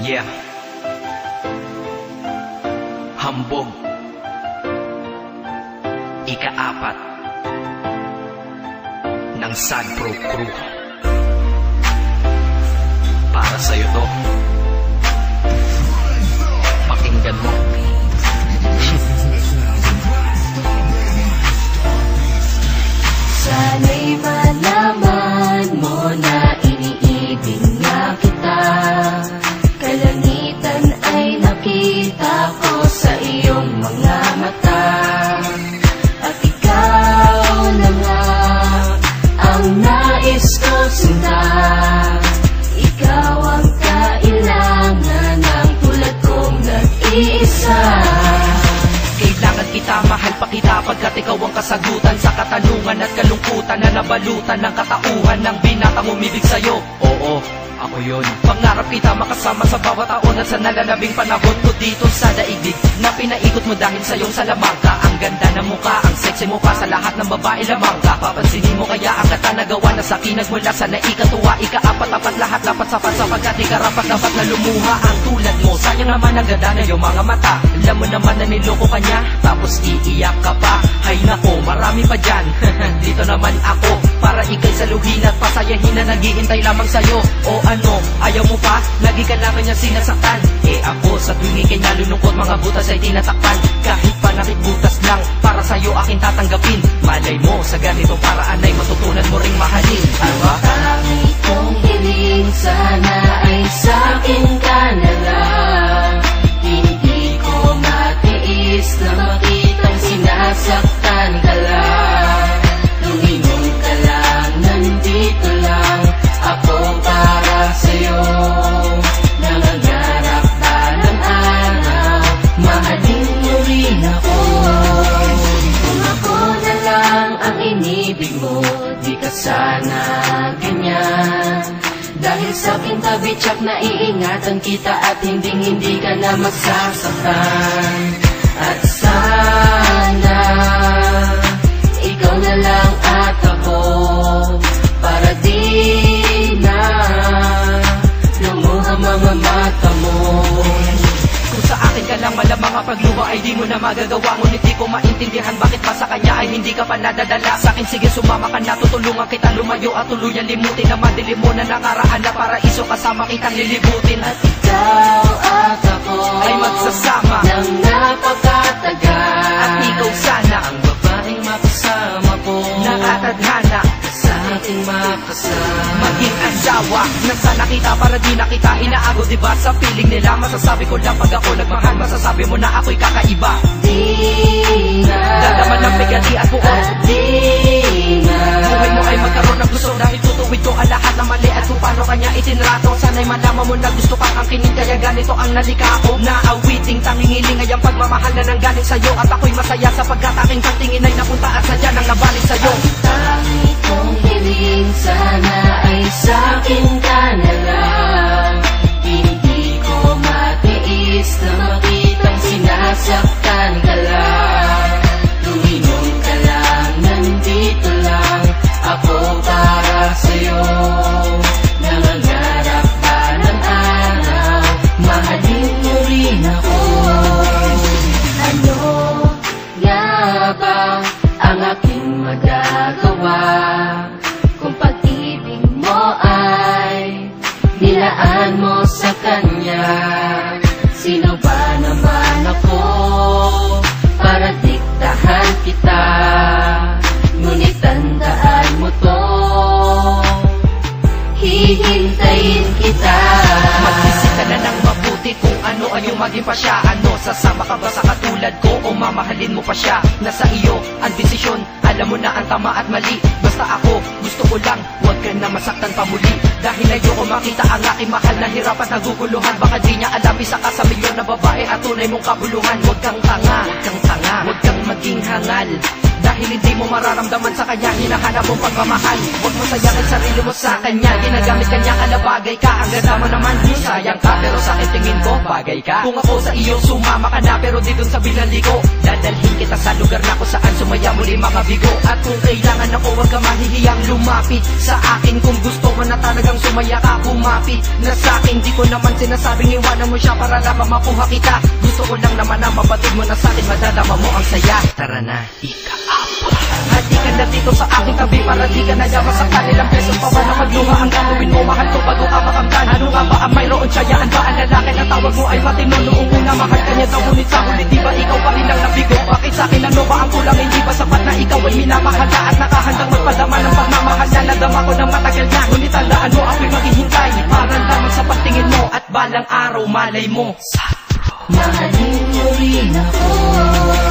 Yeah. Hambog. Ika-4 ng Sad Pro Crew. Para sa'yo to. Pakinggan mo. Sana'y malaman mo na iniibig nga kita. Kalangitan ay nakita ko sa iyong mga mata. At ikaw na nga ang nais ko sinta. Ikaw ang kailangan ng tulad kong nag-iisa. Kailangan kita, mahal pa kita pagkat ikaw ang kasagutan sa katanungan at kalungkutan na nabalutan ng katauhan ng binatang umibig sa'yo. Oo, ako yun. Pangarap kita makasama sa bawat taon at sa nalalabing panahon ko dito sa daigdig na pinaikot mo dahil sa iyong salamangka. Ang ganda ng mukha, ang sexy mo pa sa lahat ng babae lamang ka. Papansinin mo kaya ang kata nagawa na sa akin nagmula sa naikatuwa. Ika-4 lahat dapat sapat sapagkat ikarapat dapat na lumuha ang tulad mo. Sayang naman ang ganda na iyong mga mata. Alam mo naman na niloko ka niya, tapos iiyak ka pa. Hay nako, marami pa dyan. Dito naman ako para ikay saluhin at pasayahin na naghihintay lamang sa'yo. O ano, ayaw mo pa? Lagi ka naman niya sinasaktan. Eh ako sa tuwing ikay nalulungkot, mga butas ay tinatakpan. Kahit pa nakitbutas lang, para sa'yo aking tatanggapin. Malay mo, sa ganitong paraan ay matutunan mo ring mahalin. Diba? Tangi kong hiling sana ay sa'kin ka na lang. Hindi ko matiis na makitang sinasaktan ka lang. Lumingon ka lang, nandito lang ako para sa'yo. Nangangarap ba ng araw, mahalin mo rin ako. Kung ako na lang ang inibig mo, di ka sana ganyan. Dahil sa aking tabi tsak na iingatan kita at hindi ka na magsasaktan. At sana ikaw na lang at ako, para di na lumuha mga mata mo. Kung sa akin ka lang malamang ang pagluha ay di mo na magagawa. Ngunit di ko maintindihan bakit pa sa kanya ay hindi ka pa nadadala. Sa akin sige sumama ka na, tutulungan kita lumayo at tuluyan limutin na madilim mo na nakaraan na paraiso kasama kitang lilibutin. At ikaw at ako ay magsasama ng napakatagal. at ikaw sana ang babaeng makasama ko, nakatadhana sa ating makasama. maging asawa nang sana kita para di na kita inaago. Diba sa feeling nila masasabi ko lang pag ako nagmahal, masasabi mo na ako'y kakaiba. Di na Dalaman ng bigati at buo, at di na buhay mo ay magkaroon ng gusto dahil tutuwid ko ang lahat ng mali at kung paano kanya itinrato. Sana'y malaman mo na gusto kang angkinin kaya ganito ang nalika ko. Naawiting tangingiling ay ang pagmamahal na nanggaling sa'yo at ako'y masaya sapagkat aking pagtingin ay napunta at sadya nang nabalik sa'yo. tangi kong hiling sana ay sa'kin ka na lang. Hindi ko matiis na makitang sinasaktan ka lang. Lumingon ka lang, nandito lang ako para sa'yo. Nangangarap ba ng araw, mahalin mo rin ako. Ano nga ba ang aking magagawa kung pag-ibig mo ay nilaan mo sa kanya? Sino ba naman ako para diktahan kita? Ngunit tandaan mo to, hihintayin kita. Mag-isip ka na ng mabuti kung ano ang iyong maging pasya. Ano, sasama ka ba sa katulad ko o mamahalin mo pa siya? Nasa iyo ang desisyon, alam mo na ang tama at mali. Basta ako, gusto ko lang, huwag ka na masaktan pa muli. Dahil ayoko makita ang aking mahal na hirap at naguguluhan. Baka di niya alam isa ka sa milyon na babae at tunay mong kabuluhan. Huwag kang tanga, huwag kang tanga, huwag kang maging hangal. Dahil hindi mo mararamdaman sa kanya, hinahanap mong pagmamahal. Huwag mo sayangin sarili mo sa kanya, ginagamit kanya kala bagay ka. Ang ganda mo naman, sayang ka, pero sa akin tingin ko bagay ka. Kung ako sa iyo, sumama ka na, pero di dun sa binaligo. Dadalhin kita sa lugar na kung saan sumaya muli mga bigo. At kung kailangan ako, huwag ka mahihiyang lumapit sa akin. Kung gusto mo na talagang sumaya ka, kumapit na sa akin. Di ko naman sinasabing iwanan mo siya para lamang makuha kita. Gusto ko lang naman na mabatid mo na sa akin, madadama mo ang saya. Tara na, ika-apa. Hati ka na dito sa aking tabi para di ka na yaman sa kanilang beses pa ba na magluha. Ang gagawin mo, mahal ko bago ka makamtan. Ano nga ba ang mayroon tsayaan ba ang lalaki na tawag mo ay matino? Noong una mahal ka niya daw, ngunit sa huli di ba ikaw pa rin ang nabigo? Bakit sa akin ano ba ang kulang? Hindi ba sapat na ikaw ay minamahal na at nakahandang magpadama ng pagmamahal na? Nadama ko ng matagal na, ngunit tandaan mo ako'y maghihintay para lamang sa pagtingin mo at balang araw malay mo. Mahalin mo rin ako.